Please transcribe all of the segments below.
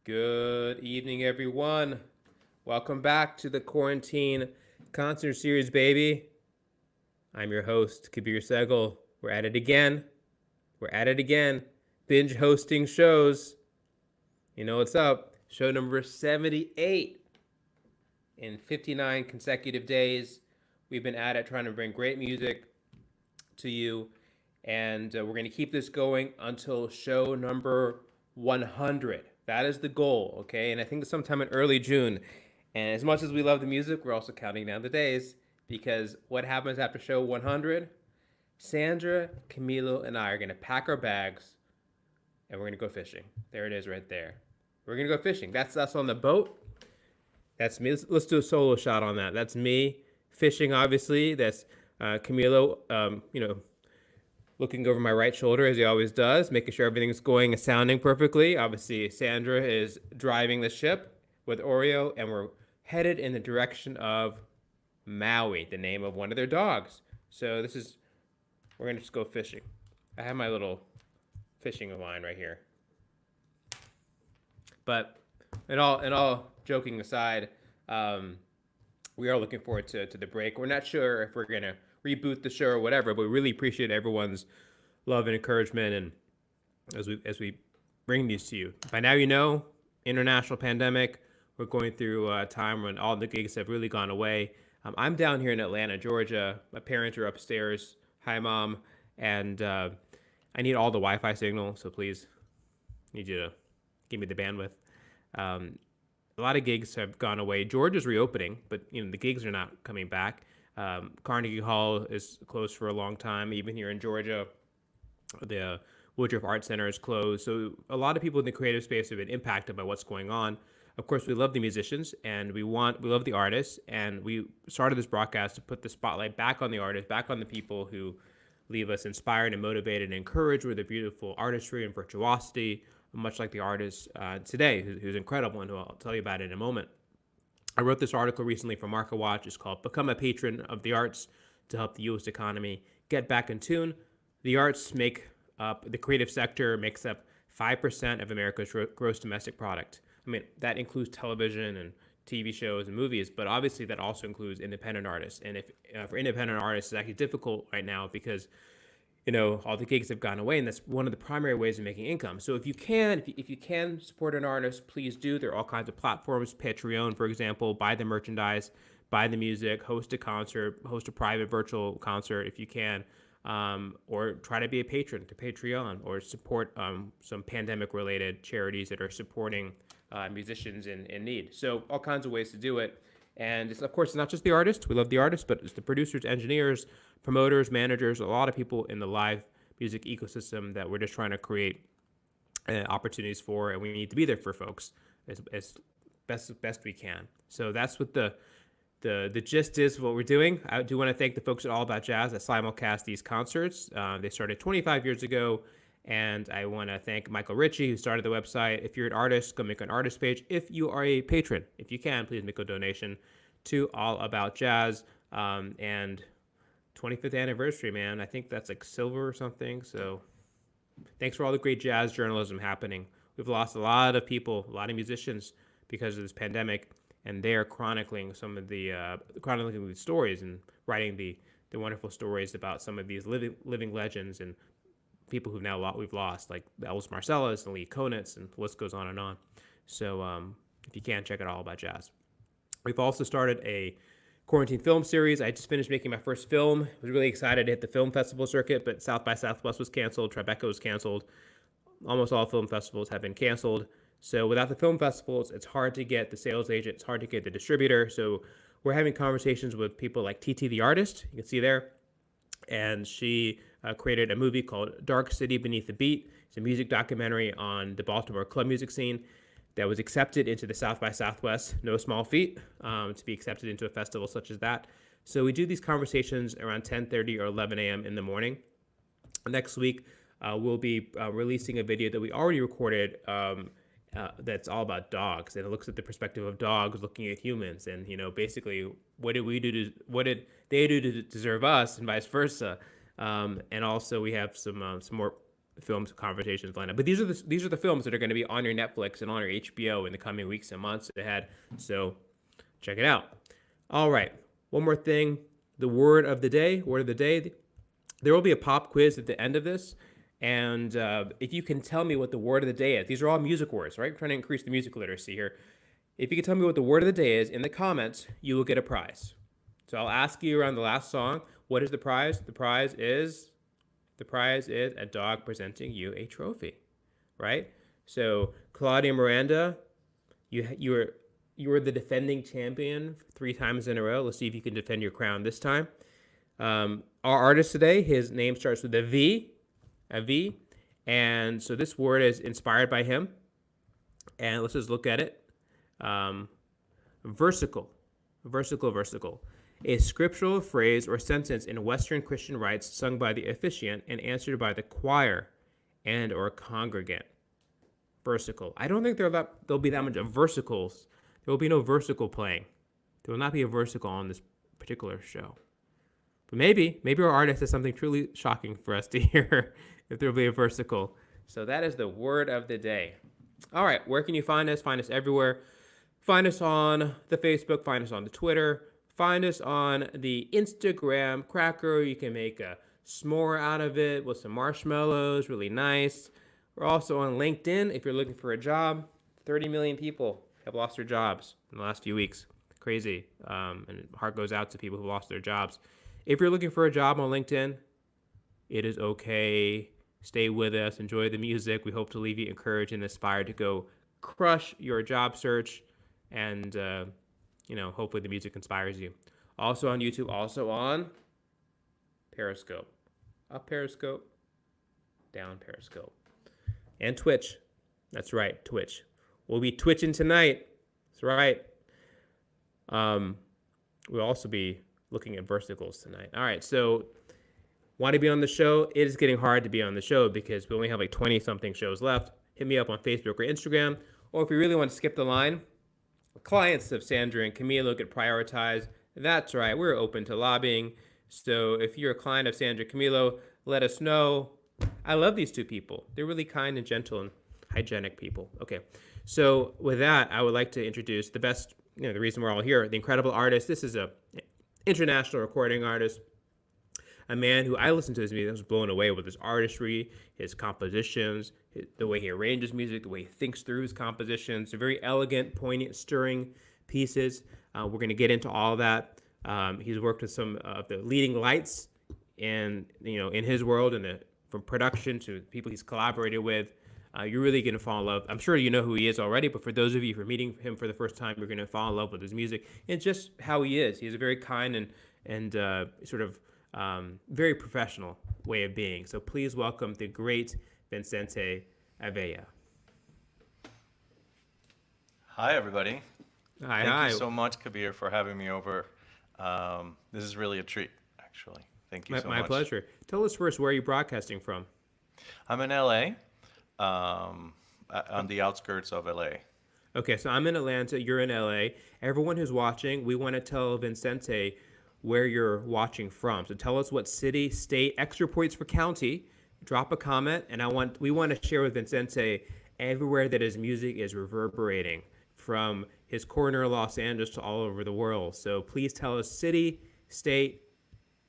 Good evening, everyone. Welcome back to the Quarantine Concert Series, baby. I'm your host, Kabir Segal. We're at it again. We're at it again. Binge hosting shows. You know what's up? Show number 78 in 59 consecutive days. We've been at it trying to bring great music to you, and we're going to keep this going until show number 100. That is the goal, okay? And I think sometime in early June. And as much as we love the music, we're also counting down the days because what happens after show 100? Sandra, Camilo, and I are going to pack our bags and we're going to go fishing. There it is right there. We're going to go fishing. That's us on the boat. That's me. Let's do a solo shot on that. That's me fishing, obviously. That's Camilo, looking over my right shoulder as he always does, making sure everything's going and sounding perfectly. Obviously, Sandra is driving the ship with Oreo, and we're headed in the direction of Maui, the name of one of their dogs. So we're gonna just go fishing. I have my little fishing line right here. But in all joking aside, we are looking forward to the break. We're not sure if we're gonna reboot the show or whatever, but we really appreciate everyone's love and encouragement, and as we bring these to you. By now, you know, international pandemic. We're going through a time when all the gigs have really gone away. I'm down here in Atlanta, Georgia. My parents are upstairs. Hi, Mom. And I need all the Wi-Fi signal, so please, need you to give me the bandwidth. A lot of gigs have gone away. Georgia's reopening, but the gigs are not coming back. Carnegie Hall is closed for a long time. Even here in Georgia, the Woodruff Art Center is closed. So a lot of people in the creative space have been impacted by what's going on. Of course, we love the musicians and we love the artists, and we started this broadcast to put the spotlight back on the artists, back on the people who leave us inspired and motivated and encouraged with their beautiful artistry and virtuosity, much like the artist today, who's incredible and who I'll tell you about in a moment. I wrote this article recently for MarketWatch. It's called Become a Patron of the Arts to Help the U.S. Economy Get Back in Tune. The arts make up, the creative sector makes up 5% of America's gross domestic product. I mean, that includes television and TV shows and movies, but obviously that also includes independent artists. And if for independent artists, it's actually difficult right now because all the gigs have gone away, and that's one of the primary ways of making income. So if you can support an artist, please do. There are all kinds of platforms. Patreon, for example, buy the merchandise, buy the music, host a concert, host a private virtual concert if you can, or try to be a patron to Patreon, or support some pandemic-related charities that are supporting musicians in need. So all kinds of ways to do it. And it's, of course, not just the artists. We love the artists, but it's the producers, engineers, promoters, managers, a lot of people in the live music ecosystem that we're just trying to create opportunities for, and we need to be there for folks as best we can. So that's what the gist is of what we're doing. I do want to thank the folks at All About Jazz that simulcast these concerts. They started 25 years ago. And I want to thank Michael Ritchie, who started the website. If you're an artist, go make an artist page. If you are a patron, if you can, please make a donation to All About Jazz. And 25th anniversary, man. I think that's like silver or something. So thanks for all the great jazz journalism happening. We've lost a lot of people, a lot of musicians because of this pandemic, and they are chronicling some of the stories and writing the wonderful stories about some of these living legends and people we've lost, like Elvis Marsalis and Lee Konitz, and the list goes on and on. So if you can, check it All About Jazz. We've also started a quarantine film series. I just finished making my first film. I was really excited to hit the film festival circuit, but South by Southwest was canceled. Tribeca was canceled. Almost all film festivals have been canceled. So without the film festivals, it's hard to get the sales agent. It's hard to get the distributor. So we're having conversations with people like TT the artist. You can see there. And she created a movie called Dark City Beneath the Beat. It's a music documentary on the Baltimore club music scene that was accepted into the South by Southwest. No small feat to be accepted into a festival such as that. So we do these conversations around 10:30 or 11 a.m. in the morning. Next week, we'll be releasing a video that we already recorded that's all about dogs, and it looks at the perspective of dogs looking at humans, and basically what did they do to deserve us, and vice versa. And also we have some more films conversations lined up. But these are the films that are going to be on your Netflix and on your HBO in the coming weeks and months ahead. So check it out. All right. One more thing. The word of the day. Word of the day. There will be a pop quiz at the end of this. And if you can tell me what the word of the day is, these are all music words, right? I'm trying to increase the music literacy here. If you can tell me what the word of the day is in the comments, you will get a prize. So I'll ask you around the last song, what is the prize? The prize is a dog presenting you a trophy, right? So Claudia Miranda, you were the defending champion 3 times in a row. Let's see if you can defend your crown this time. Our artist today, his name starts with a V, and so this word is inspired by him. And let's just look at it. Versicle. A scriptural phrase or sentence in Western Christian rites sung by the officiant and answered by the choir and or congregant. Versicle. I don't think there'll be that much of versicles. There will be no versicle playing. There will not be a versicle on this particular show. But maybe our artist has something truly shocking for us to hear if there will be a versicle. So that is the word of the day. All right, where can you find us? Find us everywhere. Find us on the Facebook. Find us on the Twitter. Find us on the Instagram cracker. You can make a s'more out of it with some marshmallows. Really nice. We're also on LinkedIn if you're looking for a job. 30 million people have lost their jobs in the last few weeks. Crazy. And heart goes out to people who lost their jobs. If you're looking for a job on LinkedIn, it is okay. Stay with us. Enjoy the music. We hope to leave you encouraged and inspired to go crush your job search. And, hopefully the music inspires you. Also on YouTube, also on Periscope. Up Periscope, down Periscope. And Twitch. That's right, Twitch. We'll be twitching tonight. That's right. We'll also be looking at versicles tonight. All right, so want to be on the show? It is getting hard to be on the show because we only have like 20-something shows left. Hit me up on Facebook or Instagram. Or if you really want to skip the line, clients of Sandra and Camilo get prioritized. That's right, we're open to lobbying. So if you're a client of Sandra Camilo, let us know. I love these two people. They're really kind and gentle and hygienic people. Okay, so with that, I would like to introduce the best, the reason we're all here, the incredible artist. This is a international recording artist, a man who I listened to his music, I was blown away with his artistry, his compositions, the way he arranges music, the way he thinks through his compositions. They're very elegant, poignant, stirring pieces. We're going to get into all of that. He's worked with some of the leading lights in his world, and from production to people he's collaborated with. You're really going to fall in love. I'm sure you know who he is already, but for those of you who are meeting him for the first time, you're going to fall in love with his music and just how he is. He's a very kind and sort of very professional way of being. So please welcome the great Vicente Avella. Hi, everybody. Hi. Thank you so much, Kabir, for having me over. This is really a treat, actually. Thank you so much. My pleasure. Tell us first, where are you broadcasting from? I'm in LA, on the outskirts of LA. Okay, so I'm in Atlanta, you're in LA. Everyone who's watching, we want to tell Vicente where you're watching from. So tell us what city, state, extra points for county. Drop a comment, and we want to share with Vicente everywhere that his music is reverberating, from his corner of Los Angeles to all over the world. So please tell us city, state,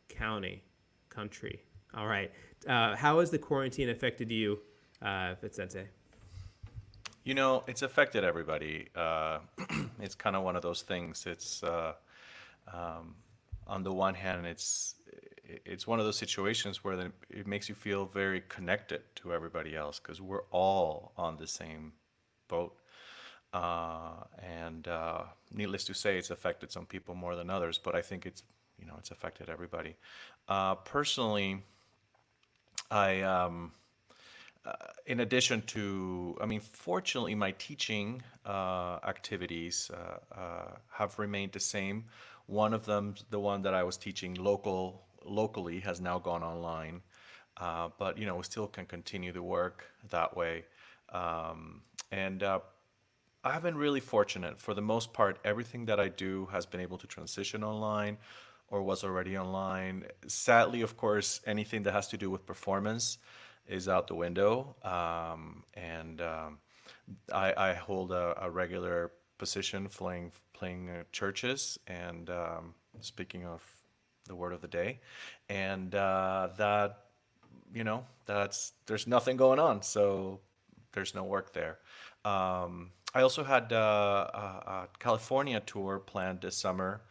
county, country. All right. How has the quarantine affected you, Vicente? It's affected everybody. It's kind of one of those things. It's on the one hand, it's one of those situations where it makes you feel very connected to everybody else because we're all on the same boat. And needless to say, it's affected some people more than others, but I think it's affected everybody. Personally, in addition to, fortunately, my teaching activities have remained the same. One of them, the one that I was teaching locally, has now gone online. But, we still can continue the work that way. And I've been really fortunate. For the most part, everything that I do has been able to transition online or was already online. Sadly, of course, anything that has to do with performance is out the window. And I hold a regular position playing churches and speaking of the word of the day, and that that's there's nothing going on, so there's no work there. I also had a California tour planned this summer.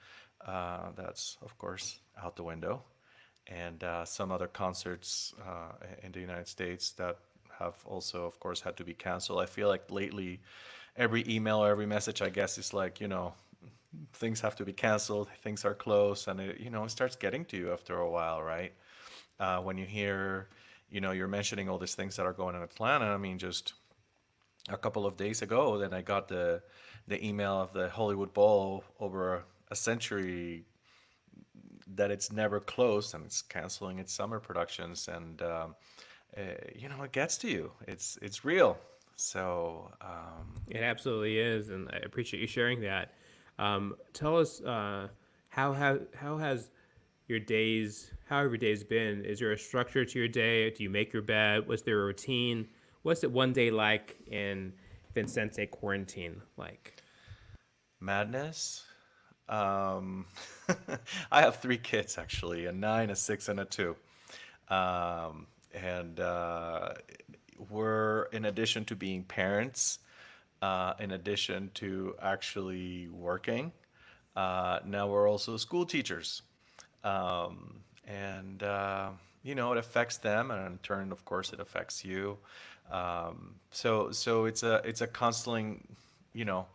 That's of course out the window, and some other concerts in the United States that have also, of course, had to be canceled. I feel like lately, every email or every message I guess is like, things have to be canceled, things are closed, and it starts getting to you after a while, right? When you hear, you're mentioning all these things that are going on in Atlanta. I mean, just a couple of days ago, then I got the email of the Hollywood Bowl over a century that it's never closed and it's canceling its summer productions, and it gets to you. It's real. So It absolutely is, and I appreciate you sharing that. Tell us how has how have your days been? Is there a structure to your day? Do you make your bed? Was there a routine? What's it one day like in Vicente quarantine like? madness. Um, I have three kids actually, a 9, a 6, and a 2. And we're, in addition to being parents, in addition to actually working, now we're also school teachers. And it affects them, and in turn, of course, it affects you. So it's a constant, you know,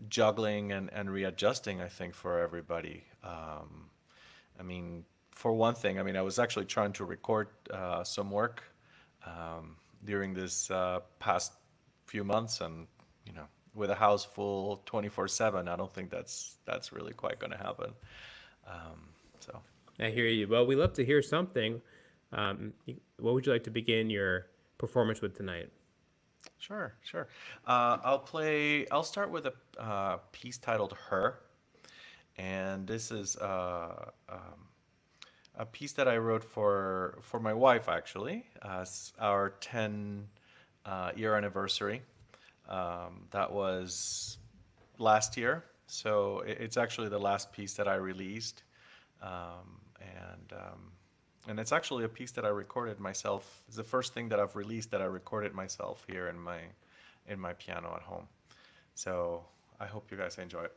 juggling and readjusting, I think, for everybody. I mean, for one thing, I mean, I was actually trying to record some work during this past few months, and you know, with a house full 24/7, I don't think that's really quite going to happen. So. I hear you. Well, we love to hear something. What would you like to begin your performance with tonight? Sure, sure. I'll start with a piece titled "Her," and this is a piece that I wrote for my wife actually. It's our 10 year anniversary. That was last year, so it's actually the last piece that I released, and it's actually a piece that I recorded myself. It's the first thing that I've released that I recorded myself here in my piano at home. So I hope you guys enjoy it.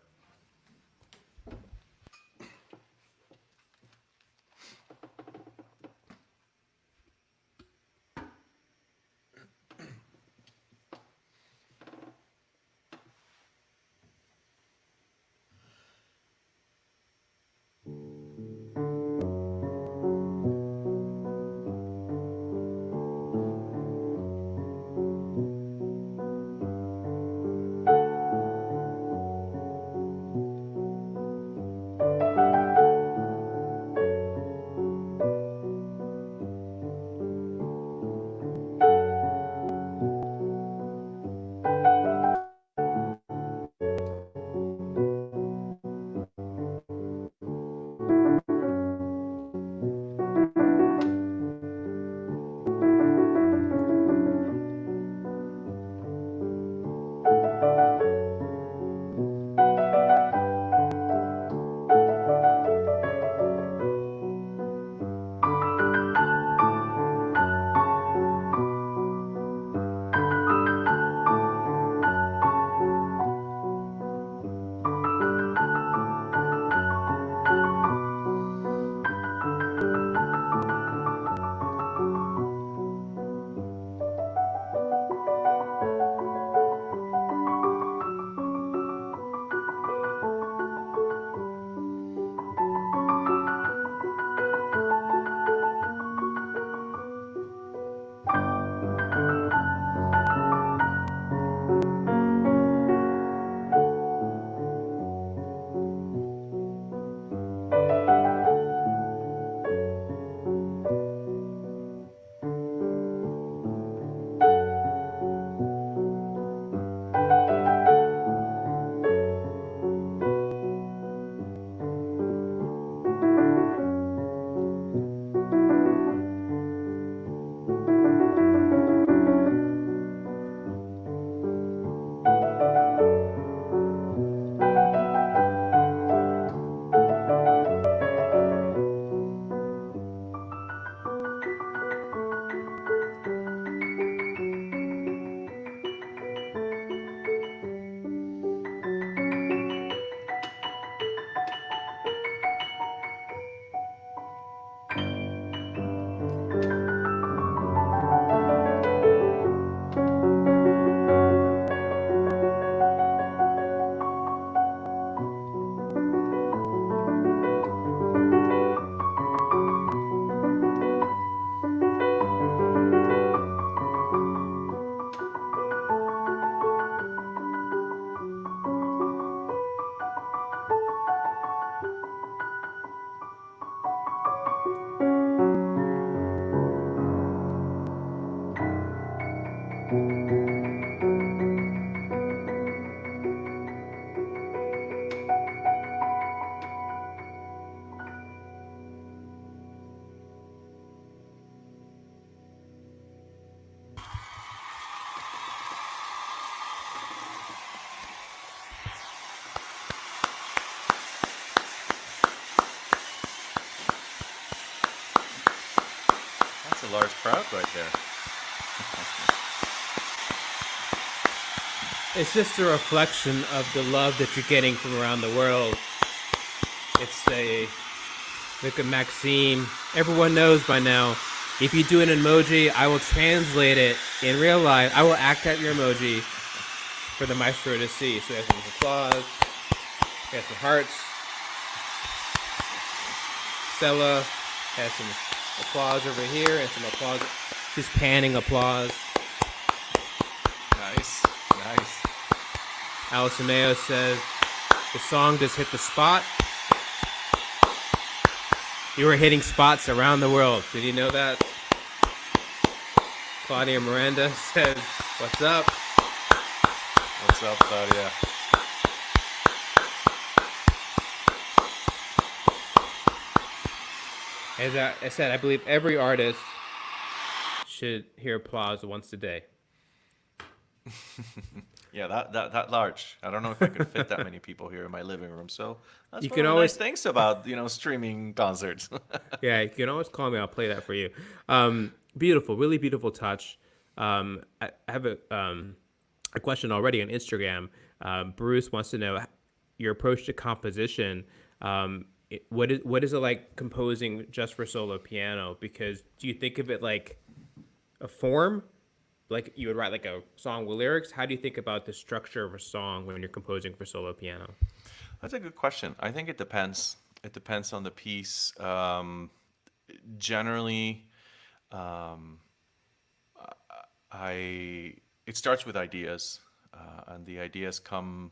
That's a large crowd right there. It's just a reflection of the love that you're getting from around the world. It's a Look at Maxime. Everyone knows by now. If you do an emoji, I will translate it in real life. I will act out your emoji for the maestro to see. So there's some applause. There's some hearts. Stella has some applause over here and some applause. Just panning applause. Nice, nice. Alison Mayo says the song just hit the spot. You were hitting spots around the world. Did you know that? Claudia Miranda says, "What's up?" What's up, Claudia? As I said, I believe every artist should hear applause once a day. Yeah, that large. I don't know if I could fit that many people here in my living room. So that's You one can of the always, nice things about streaming concerts. yeah, you can always call me. I'll play that for you. Beautiful, really beautiful touch. I have a question already on Instagram. Bruce wants to know your approach to composition. What is it like composing just for solo piano? Because do you think of it like a form, like you would write like a song with lyrics? How do you think about the structure of a song when you're composing for solo piano? That's a good question. I think it depends. It depends on the piece. Generally, um, it starts with ideas, and the ideas come,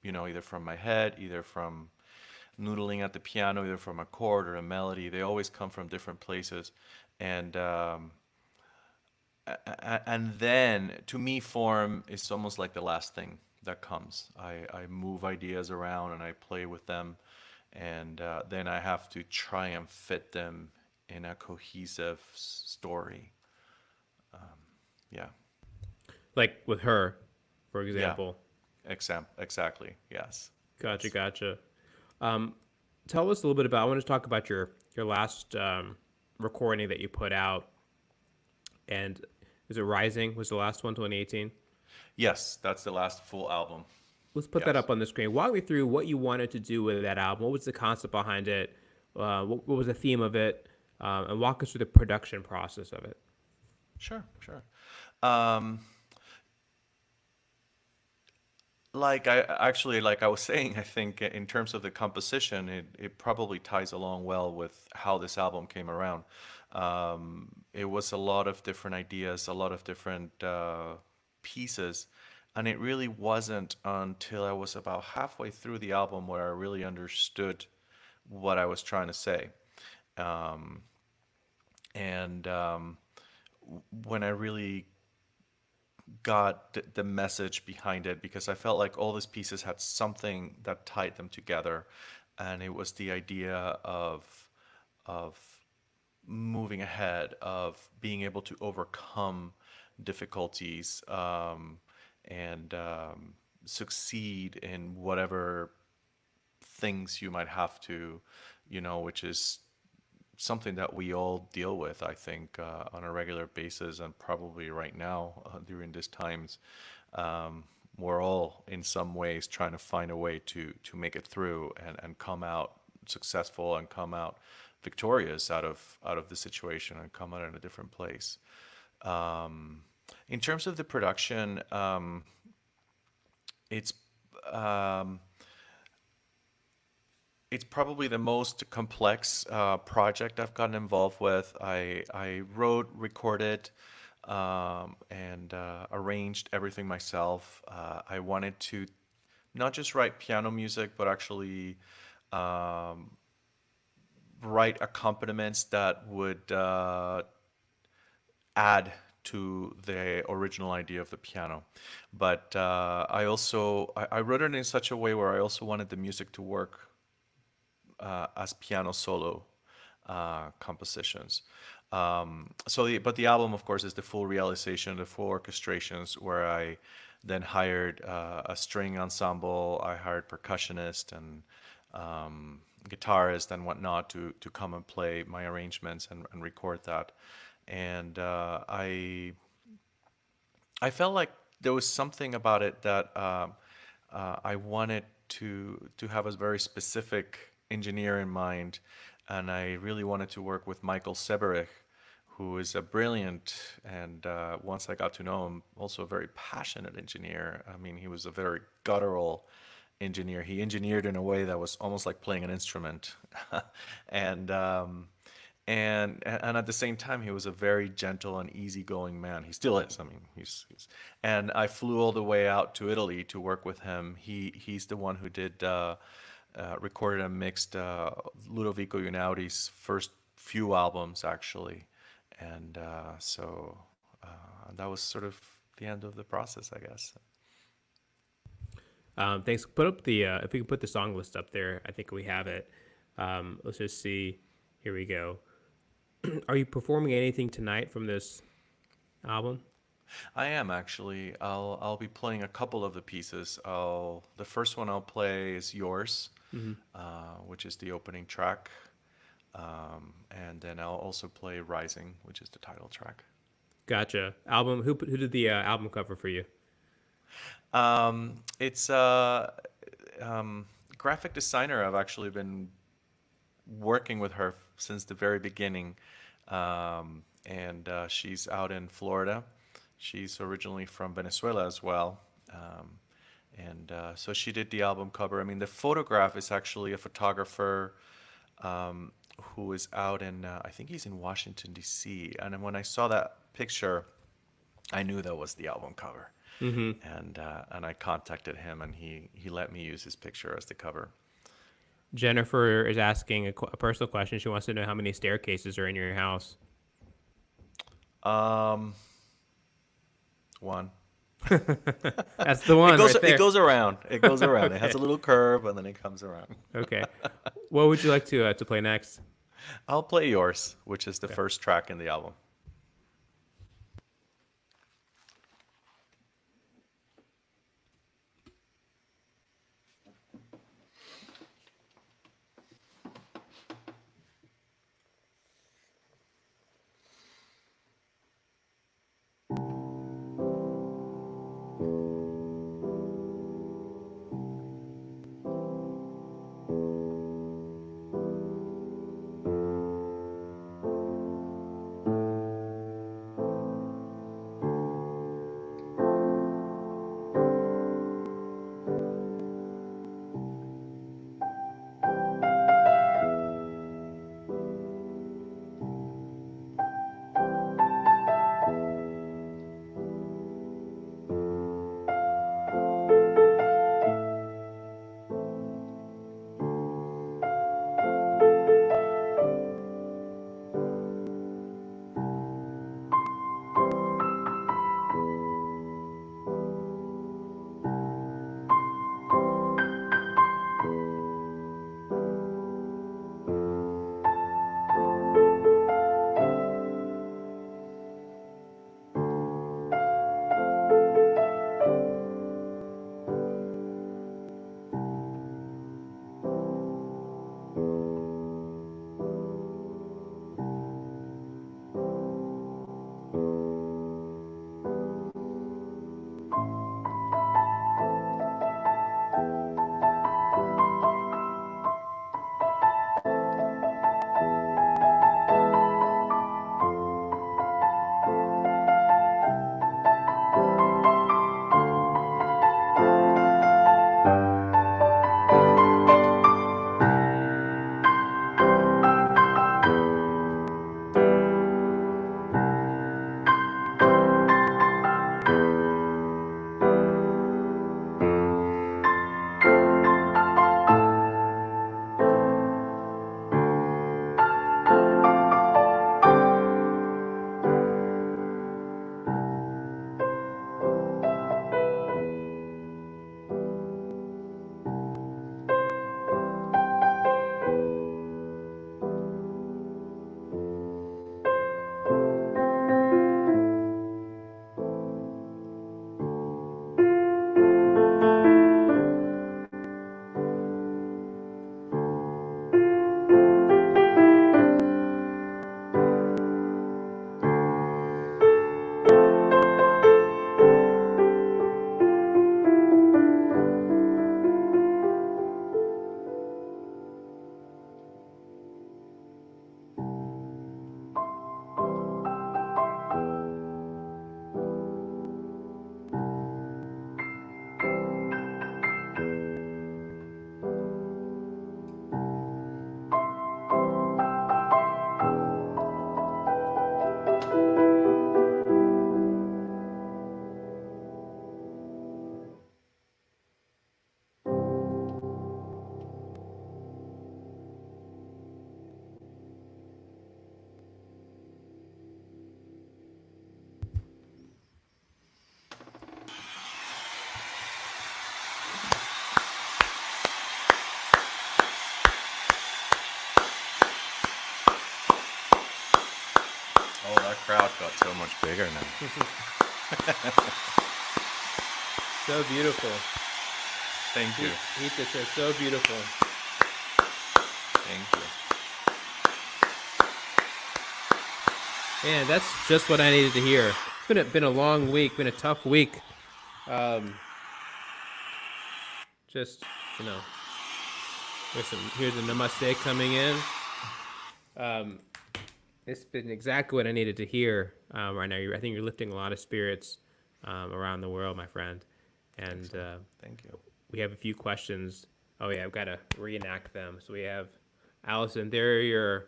either from my head, either from noodling at the piano, either from a chord or a melody. They always come from different places, and and then to me, form is almost like the last thing that comes. I move ideas around and I play with them, and then I have to try and fit them in a cohesive story. Yeah, Like with her, for yeah, example. exactly. Yes, Gotcha, yes. gotcha. Um, Tell us a little bit about. I want to talk about your last recording that you put out, and is it Rising? Was the last one 2018? Yes, that's the last full album. Let's put that Yes. up on the screen. Walk me through what you wanted to do with that album. What was the concept behind it? What was the theme of it? And walk us through the production process of it. Sure, sure. Um, like I was saying, I think in terms of the composition, it probably ties along well with how this album came around. It was a lot of different ideas, a lot of different pieces, and it really wasn't until I was about halfway through the album where I really understood what I was trying to say. Um, and when I really got the message behind it, because I felt like all these pieces had something that tied them together, and it was the idea of moving ahead, of being able to overcome difficulties, and succeed in whatever things you might have to, which is something that we all deal with, I think, on a regular basis, and probably right now during these times, we're all in some ways trying to find a way to make it through and come out successful and come out victorious out of the situation and come out in a different place. Um, in terms of the production, it's um, it's probably the most complex project I've gotten involved with. I wrote, recorded, and arranged everything myself. I wanted to not just write piano music, but actually um, write accompaniments that would add to the original idea of the piano. But I wrote it in such a way where I also wanted the music to work as piano solo compositions. But the album, of course, is the full realization, the full orchestrations, where I then hired a string ensemble. I hired percussionist and guitarist and whatnot to come and play my arrangements and record that. And I felt like there was something about it that I wanted to have a very specific engineer in mind, and I really wanted to work with Michael Seberich, who is a brilliant and once I got to know him, also a very passionate engineer. I mean, he was a very guttural engineer. He engineered in a way that was almost like playing an instrument, and and at the same time, he was a very gentle and easygoing man. He still is. I mean, and I flew all the way out to Italy to work with him. He's the one who did recorded and mixed Ludovico Einaudí's first few albums, actually, and that was sort of the end of the process, I guess. Thanks. Put up the if we can put the song list up there, I think we have it. Let's just see. Here we go. Are you performing anything tonight from this album? I am actually. I'll be playing a couple of the pieces. The first one I'll play is Yours, which is the opening track, and then I'll also play Rising, which is the title track. Gotcha. Album. Who did the album cover for you? It's graphic designer. I've actually been working with her since the very beginning, and she's out in Florida. She's originally from Venezuela as well, and so she did the album cover. I mean, the photograph is actually a photographer who is out in, I think he's in Washington, D.C. And then when I saw that picture, I knew that was the album cover. And I contacted him, and he let me use his picture as the cover. Jennifer is asking a personal question. She wants to know how many staircases are in your house. One. That's the one right there. It goes around. It goes around. Okay. It has a little curve, and then it comes around. Okay. What would you like to play next? I'll play Yours, which is the first track in the album. crowd got so much bigger now. So beautiful. Thank you. He just says so beautiful. Thank you. Man, that's just what I needed to hear. It's been a long week, been a tough week. Um, just you know, here's a namaste coming in. Um, it's been exactly what I needed to hear right now. I think you're lifting a lot of spirits around the world, my friend. And Thank you. we have a few questions. Oh yeah, I've got to reenact them. So we have Allison. There are your.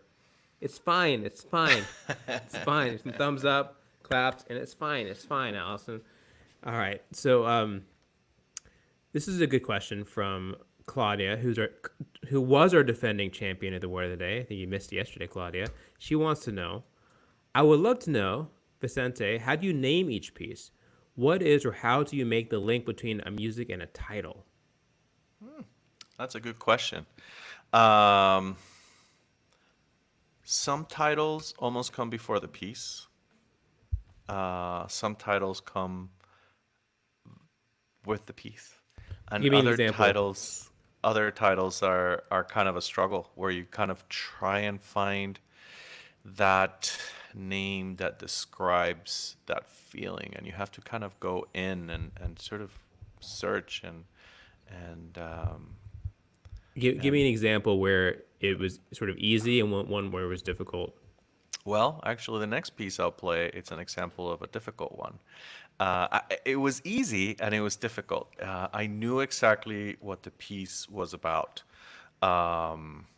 It's fine. It's fine. It's fine. Some thumbs up, claps, and it's fine. It's fine, Allison. All right. So this is a good question from Claudia, who was our defending champion of the word of the day. I think you missed yesterday, Claudia. She wants to know. I would love to know, Vicente, how do you name each piece? What is or how do you make the link between a music and a title? That's a good question. Um, some titles almost come before the piece. Some titles come with the piece, and Give me an example. other titles are kind of a struggle where you kind of try and find that name that describes that feeling, and you have to kind of go in and sort of search and Give me an example where it was sort of easy and one where it was difficult. well, actually, the next piece I'll play, it's an example of a difficult one. It was easy and it was difficult. I knew exactly what the piece was about,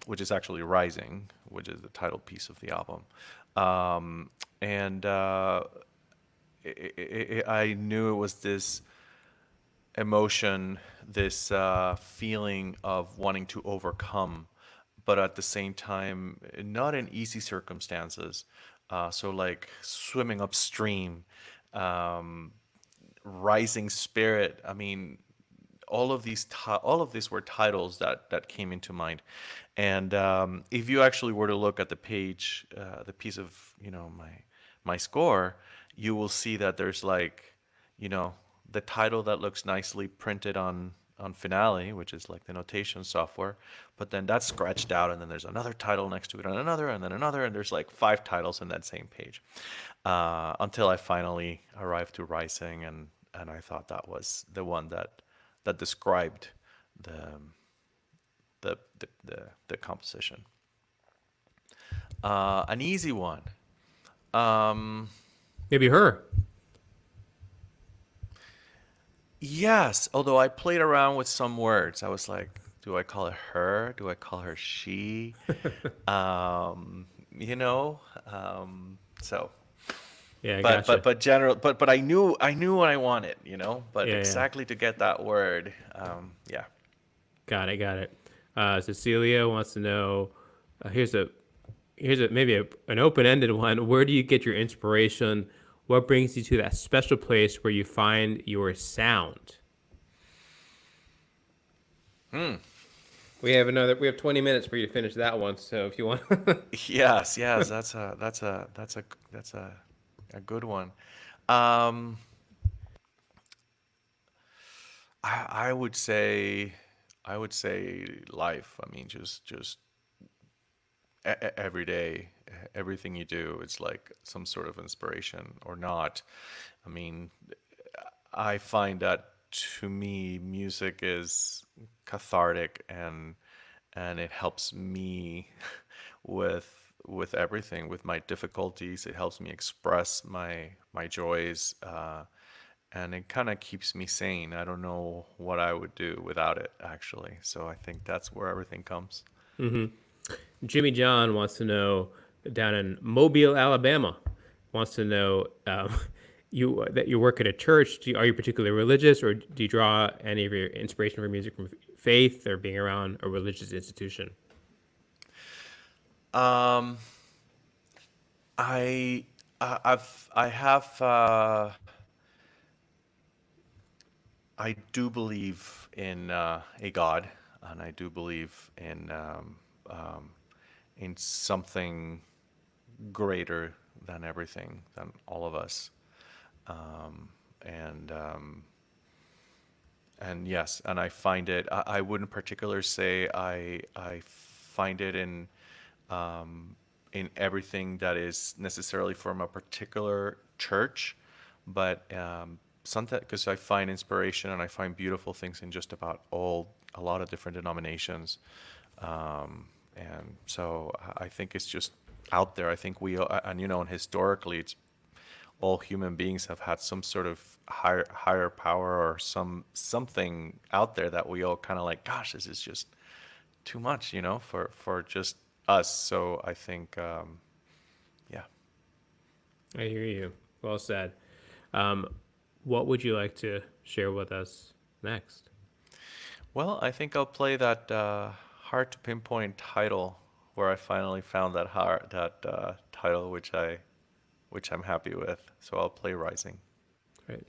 which is actually Rising, which is the title piece of the album. And I knew it was this emotion, this feeling of wanting to overcome, but at the same time, not in easy circumstances. So, like swimming upstream, um, rising spirit. I mean, all of these were titles that came into mind. And if you actually were to look at the page, the piece of my score, you will see that there's like you know the title that looks nicely printed on Finale, which is like the notation software, but then that's scratched out, and then there's another title next to it, and then another, and there's like five titles in that same page, until I finally arrived to Rising, and I thought that was the one that described the the composition. An easy one. Um, Maybe her. Yes, although I played around with some words. I was like, do I call it her? Do I call her she? Um, you know, so Yeah, I but gotcha. but but general but I knew what I wanted, but Yeah, yeah. exactly to get that word, yeah. Got it, got it. Cecilia wants to know. Here's a maybe an open-ended one. Where do you get your inspiration? What brings you to that special place where you find your sound? We have 20 minutes for you to finish that one. So if you want, Yes, that's a good one. Um, I would say life. I mean, just every day, everything you do, it's like some sort of inspiration or not. I mean, I find that to me, music is cathartic and it helps me with everything, with my difficulties. It helps me express my joys, and it kind of keeps me sane. I don't know what I would do without it, actually. So I think that's where everything comes. Jimmy John wants to know down in Mobile, Alabama, wants to know you that you work at a church. Are you particularly religious, or do you draw any of your inspiration for music from faith or being around a religious institution? Um, I I have I do believe in a God, and I do believe in something greater than everything, than all of us. Um, and and yes, and I find it. I wouldn't particularly say I find it in everything that is necessarily from a particular church, but something, because I find inspiration and I find beautiful things in just about a lot of different denominations. And so I think it's just out there. I think and and historically, it's all human beings have had some sort of higher power or something out there that we all kind of like, gosh, this is just too much, for just us. So I think, yeah. I hear you. Well said. Um, what would you like to share with us next? Well, I think I'll play that hard to pinpoint title where I finally found that title which I'm happy with. So I'll play Rising. Right.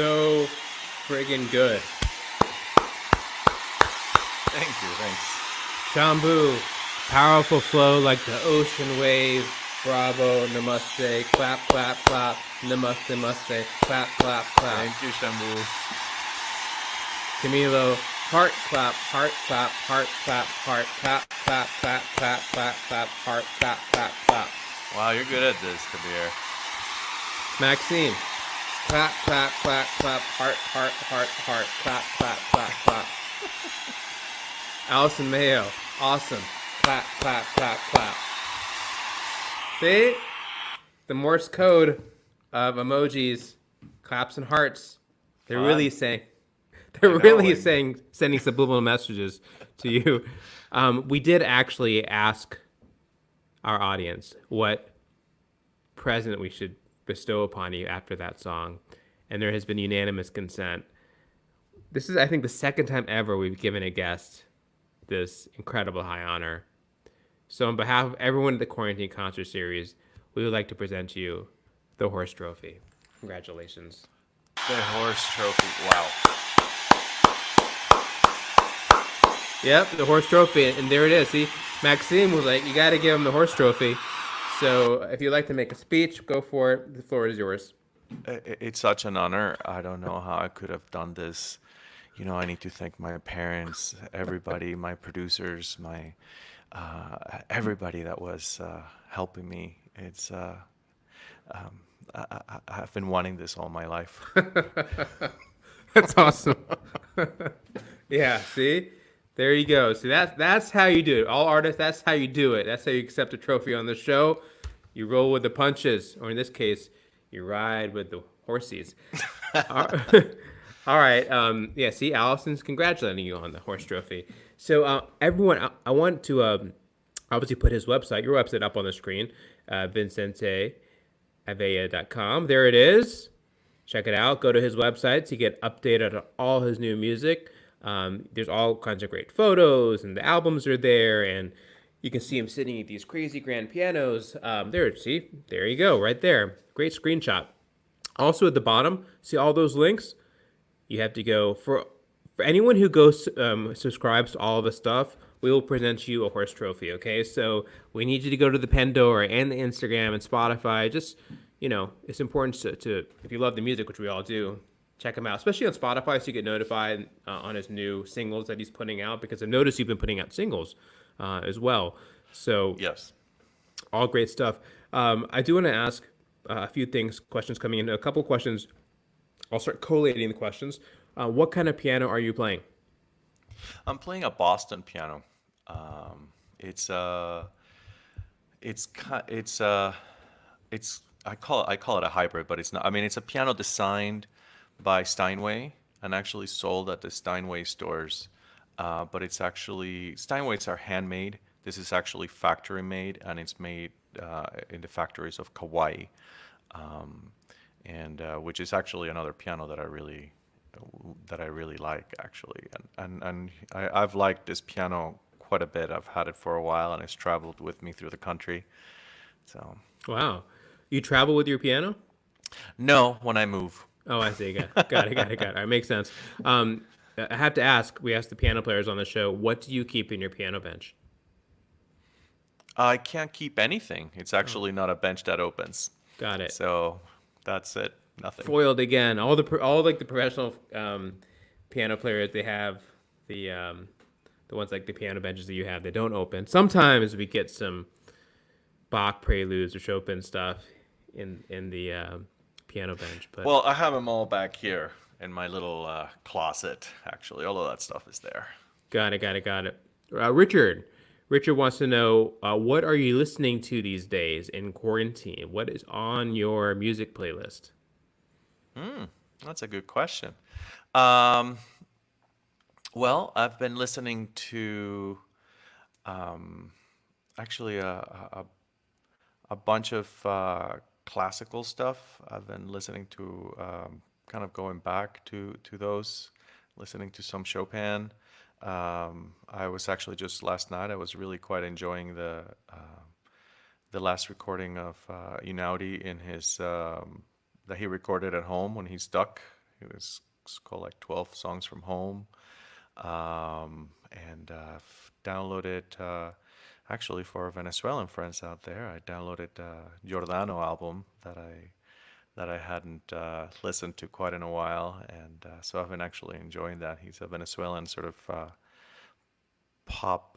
So friggin' good. Thank you. Thanks. Shambu, powerful flow like the ocean wave. Bravo, namaste, clap, clap, clap. Namaste, namaste, clap, clap, clap. Thank you, Shambu. Camilo, heart clap, heart clap, heart clap, heart clap, clap, clap, clap, clap, clap, heart clap, clap, clap. Wow, you're good at this, Kabir. Maxine, clap, clap, clap, clap, heart, heart, heart, heart, clap, clap, clap, clap. Allison Mayo, awesome. Clap, clap, clap, clap. See? The Morse code of emojis, claps and hearts. They're Fun. really saying, they're really saying, sending subliminal messages to you. We did actually ask our audience what present we should bestow upon you after that song, and there has been unanimous consent. This is, I think, the second time ever we've given a guest this incredible high honor. So on behalf of everyone at the Quarantine Concert Series, we would like to present you the Horse Trophy. Congratulations. The Horse Trophy. Wow. Yep, the Horse Trophy, and there it is. See, Maxime was like, you got to give him the Horse Trophy. So if you'd like to make a speech, go for it. The floor is yours. It's such an honor. I don't know how I could have done this. You know, I need to thank my parents, everybody, my producers, my everybody that was helping me. It's I've been wanting this all my life. That's awesome. Yeah, see? There you go. See, that's how you do it. All artists, that's how you do it. That's how you accept a trophy on the show. You roll with the punches, or in this case, you ride with the horsies. All right. Yeah, see, Allison's congratulating you on the horse trophy. So, everyone, I want to obviously put his website, your website, up on the screen, VincenteAvella.com. There it is. Check it out. Go to his website to get updated on all his new music. There's all kinds of great photos, and the albums are there, and you can see him sitting at these crazy grand pianos. There, see, there you go, right there. Great screenshot. Also at the bottom, see all those links? You have to go for anyone who goes subscribes to all the stuff. We will present you a horse trophy. Okay, so we need you to go to the Pandora and the Instagram and Spotify. Just it's important to if you love the music, which we all do, check him out, especially on Spotify, so you get notified on his new singles that he's putting out. Because I've noticed you've been putting out singles as well. So Yes. all great stuff. I do want to ask a few questions coming in. A couple questions. I'll start collating the questions. What kind of piano are you playing? I'm playing a Boston piano. It's I call it a hybrid, but it's not. I mean, it's a piano designed by Steinway and actually sold at the Steinway stores. But it's actually Steinways are handmade. This is actually factory made, and it's made in the factories of Kauai. And which is actually another piano that I really like, actually, and I've liked this piano quite a bit. I've had it for a while, and it's traveled with me through the country. So Wow, you travel with your piano? no, when I move. Oh, I see. Got it. All right, makes sense. I have to ask. We ask the piano players on the show, what do you keep in your piano bench? I can't keep anything. It's actually not a bench that opens. Got it. So that's it. Nothing. Foiled again. All like the professional piano players, they have the ones like the piano benches that you have. They don't open. Sometimes we get some Bach preludes or Chopin stuff in the piano bench. But Well, I have them all back here in my little closet. Actually, all of that stuff is there. got it. Richard wants to know, what are you listening to these days in quarantine? What is on your music playlist? That's a good question. Um, well, I've been listening to actually a bunch of classical stuff. I've been listening to kind of going back to those, listening to some Chopin. I was actually just last night. I was really quite enjoying the last recording of Einaudi in his that he recorded at home when he's stuck it's called like 12 Songs from Home. And downloaded, actually for Venezuelan friends out there, I downloaded Giordano album that I hadn't listened to quite in a while, and so I've been actually enjoying that. He's a Venezuelan sort of pop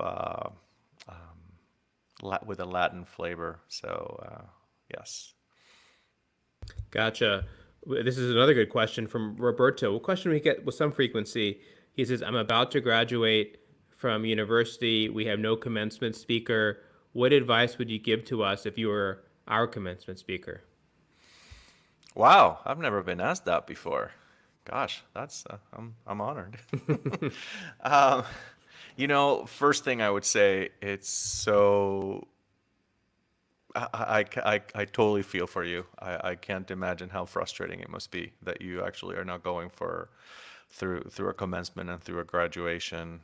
with a Latin flavor. So yes. Gotcha. This is another good question from Roberto. A question we get with some frequency. He says, I'm about to graduate from university. We have no commencement speaker. What advice would you give to us if you were our commencement speaker? Wow, I've never been asked that before. Gosh, that's I'm honored. um, first thing I would say, it's so I totally feel for you. I can't imagine how frustrating it must be that you actually are now going through a commencement and through a graduation.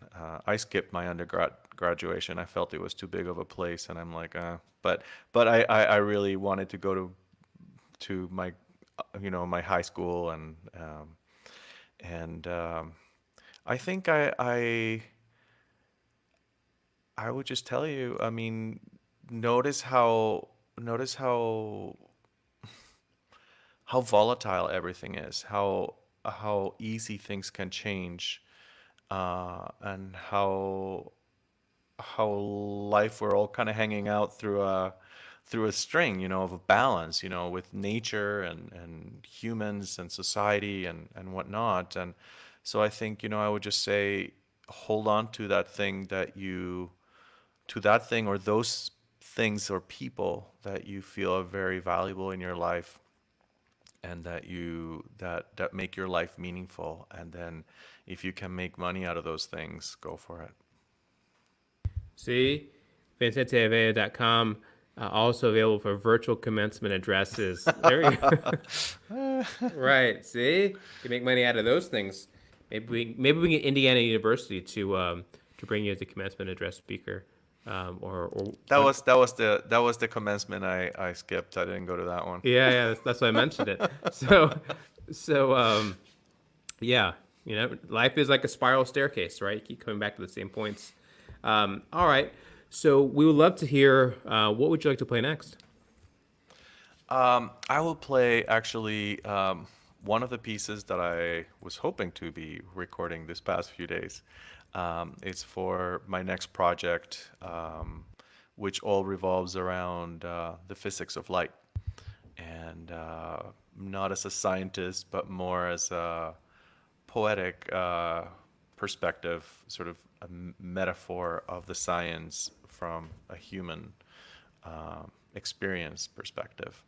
I skipped my undergrad graduation. I felt it was too big of a place, and I'm like, but I really wanted to go to my my high school, and I think I would just tell you, I mean, notice how volatile everything is, how easy things can change, and how life, we're all kind of hanging out through a string, of a balance, with nature and humans and society and whatnot. And so I think, I would just say, hold on to that thing or those things or people that you feel are very valuable in your life, and that make your life meaningful. And then if you can make money out of those things, go for it. See, VincenteAvella.com, also available for virtual commencement addresses. There you go. Right. See, you can make money out of those things. Maybe we get Indiana University to bring you as a commencement address speaker, or That was the commencement I skipped. I didn't go to that one. yeah, that's why I mentioned it. So yeah, life is like a spiral staircase, right? You keep coming back to the same points. All right. So we would love to hear, what would you like to play next? I will play actually one of the pieces that I was hoping to be recording this past few days. It's for my next project, which all revolves around the physics of light. And not as a scientist, but more as a poetic perspective, sort of a metaphor of the science from a human experience perspective.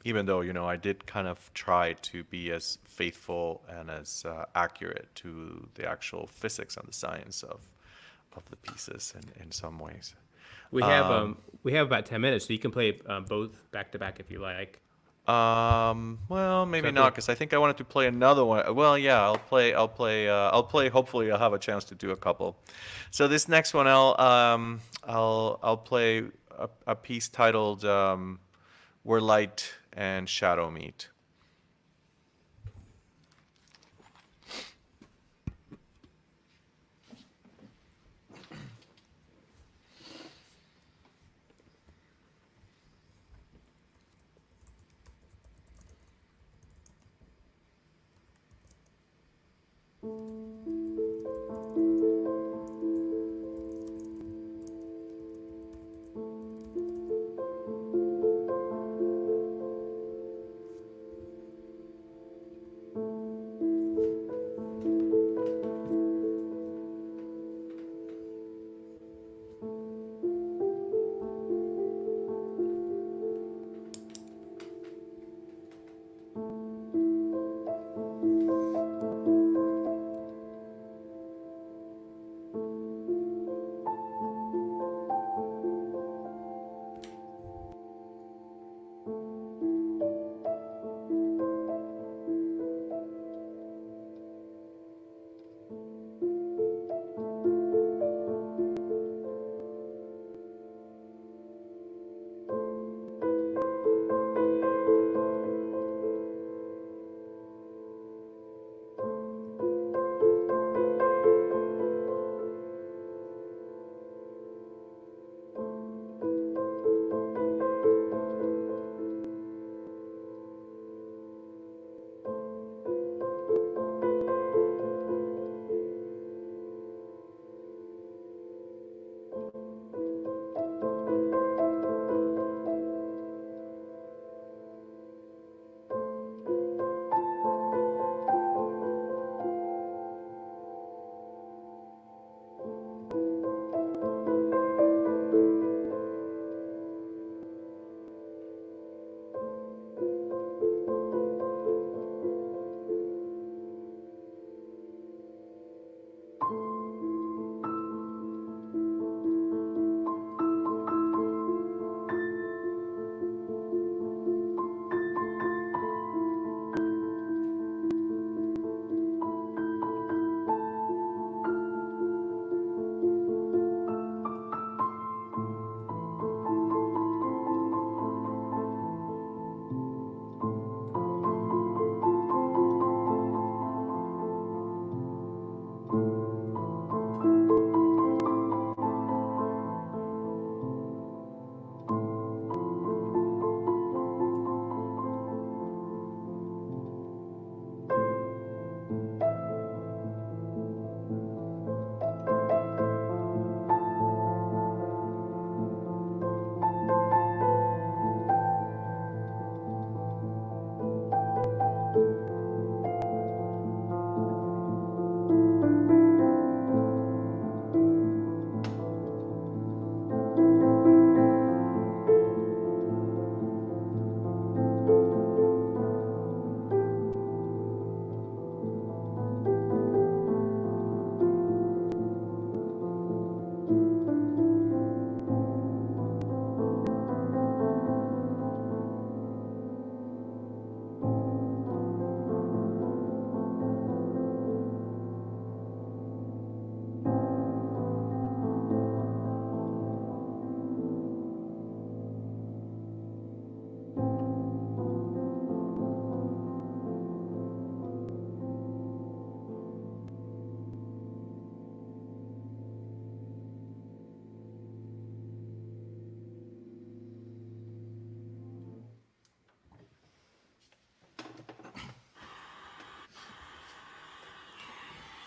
Even though, I did kind of try to be as faithful and as accurate to the actual physics and the science of the pieces in some ways. We have um we have about 10 minutes, so you can play both back to back if you like. Well, maybe not, Something. because I think I wanted to play another one. Well, yeah, I'll play. Hopefully, I'll have a chance to do a couple. So this next one, I'll play a piece titled "Where Light and Shadow Meet."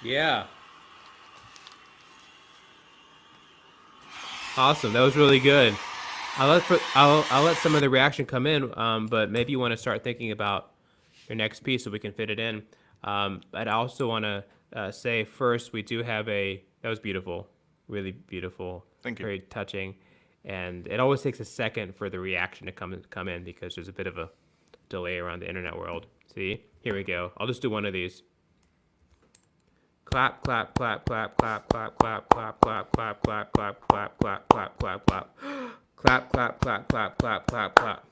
Yeah. Awesome. That was really good. I'll let some of the reaction come in, but maybe you want to start thinking about your next piece so we can fit it in. But I also want to say first we do have a that was beautiful, really beautiful, Thank you. very touching, and it always takes a second for the reaction to come in because there's a bit of a delay around the internet world. See, here we go. I'll just do one of these. Clap, clap, clap, clap, clap, clap, clap, clap, clap, clap, clap, clap, clap, clap, clap, clap, clap. Clap, clap, clap, clap, clap, clap, clap.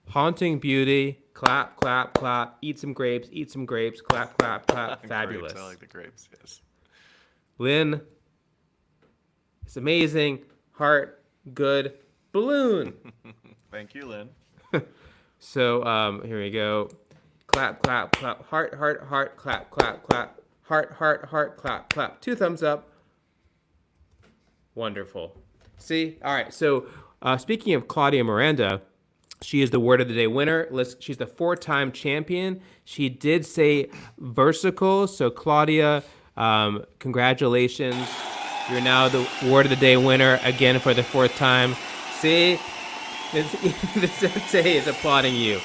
Haunting beauty. Clap, clap, clap. Eat some grapes, eat some grapes. Clap, clap, clap. Fabulous. Grapes, I like the grapes, yes. Lynn, it's amazing. Heart, good. Balloon. Thank you, Lynn. So here we go. Clap, clap, clap. Heart, heart, heart. Clap, clap, clap. Heart, heart, heart. Clap, clap. 2 thumbs up. Wonderful. See? All right. So speaking of Claudia Miranda, she is the word of the day winner. She's the 4-time champion. She did say versicle. So Claudia, congratulations. You're now the word of the day winner again for the 4th time. See? Vicente is applauding you.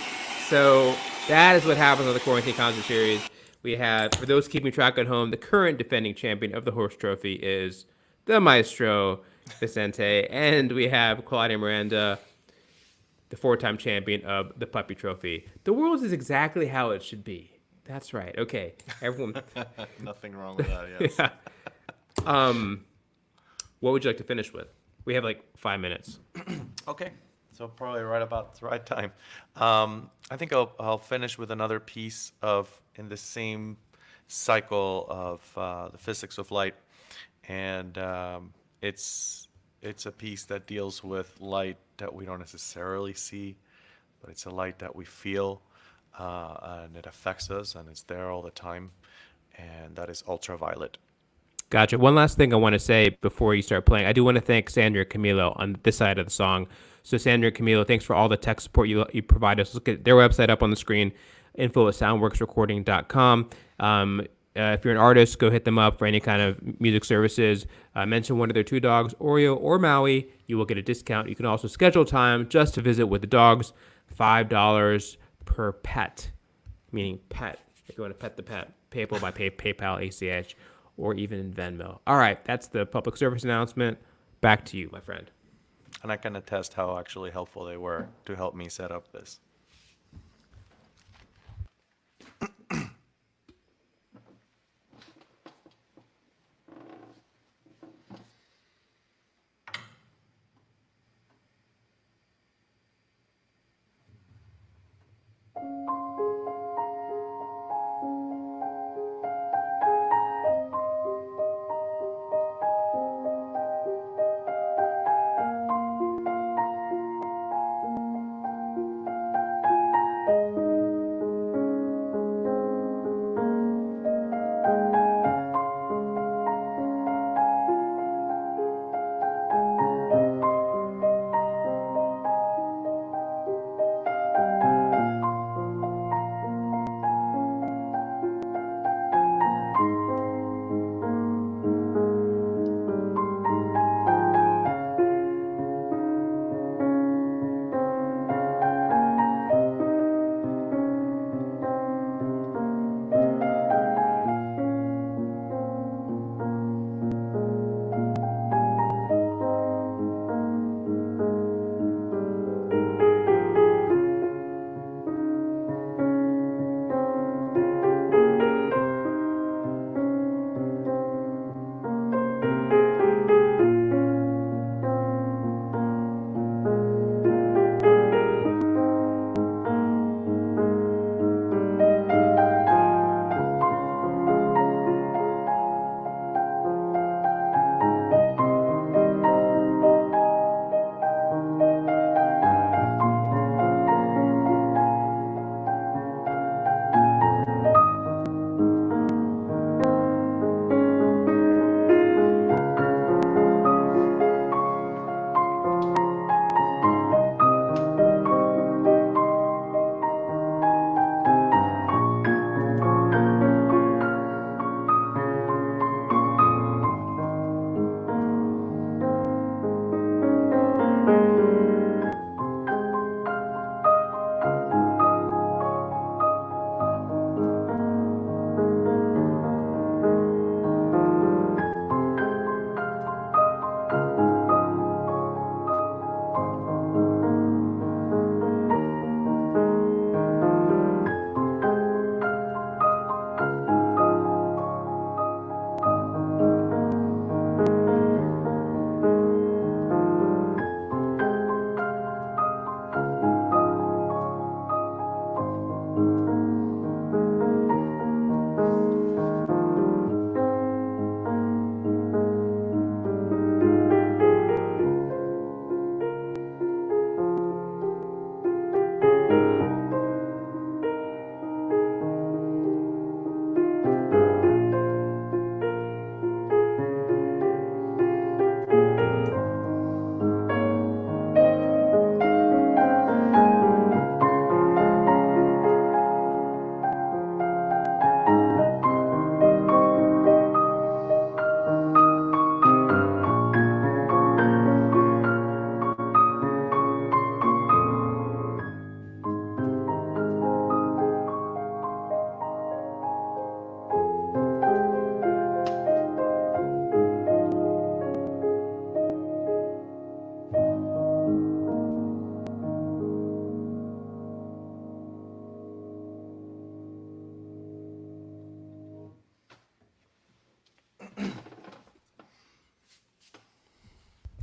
So that is what happens on the Quarantine Concert Series. We have, for those keeping track at home, the current defending champion of the Horse Trophy is the Maestro Vicente, and we have Claudia Miranda, the 4-time champion of the Puppy Trophy. The world is exactly how it should be. That's right. Okay, everyone. Nothing wrong with that, yes. Yeah. What would you like to finish with? We have like 5 minutes. Okay, so probably right about the right time. I think I'll finish with another piece in the same cycle of the physics of light, and it's a piece that deals with light that we don't necessarily see, but it's a light that we feel, and it affects us, and it's there all the time, and that is ultraviolet. Gotcha. One last thing I want to say before you start playing. I do want to thank Sandra Camilo on this side of the song. So Sandra Camilo, thanks for all the tech support you provide us. Look at their website up on the screen, info@soundworksrecording.com. If you're an artist, go hit them up for any kind of music services. Mention one of their 2 dogs, Oreo or Maui. You will get a discount. You can also schedule time just to visit with the dogs. $5 per pet, meaning pet. If you want to pet the pet, payable by PayPal, ACH, or even Venmo. All right, that's the public service announcement. Back to you, my friend. And I can attest how actually helpful they were to help me set up this.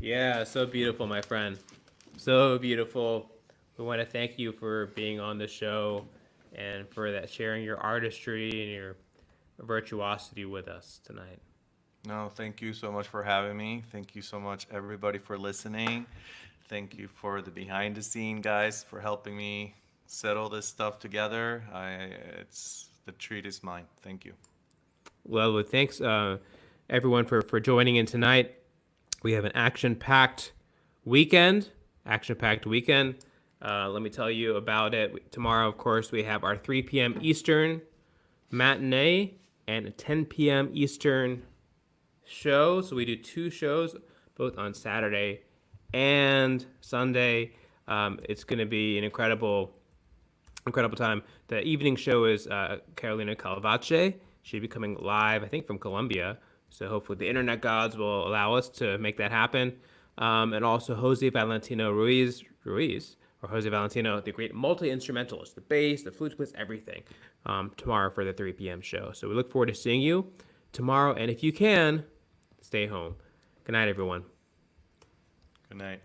Yeah, so beautiful, my friend. So beautiful. We want to thank you for being on the show and for that sharing your artistry and your virtuosity with us tonight. No, thank you so much for having me. Thank you so much, everybody, for listening. Thank you for the behind the scene guys for helping me settle this stuff together. It's the treat is mine. Thank you. Well, thanks everyone for joining in tonight. We have an action-packed weekend. Action-packed weekend. Let me tell you about it. Tomorrow, of course, we have our 3 p.m. Eastern matinee and a 10 p.m. Eastern show. So we do 2 shows, both on Saturday and Sunday. It's going to be an incredible time. The evening show is Carolina Calvache. She'll be coming live, I think, from Colombia. So hopefully the internet gods will allow us to make that happen. And also Jose Valentino Ruiz, or Jose Valentino, the great multi-instrumentalist, the bass, the flute plays, everything, tomorrow for the 3 p.m. show. So we look forward to seeing you tomorrow. And if you can, stay home. Good night, everyone. Good night.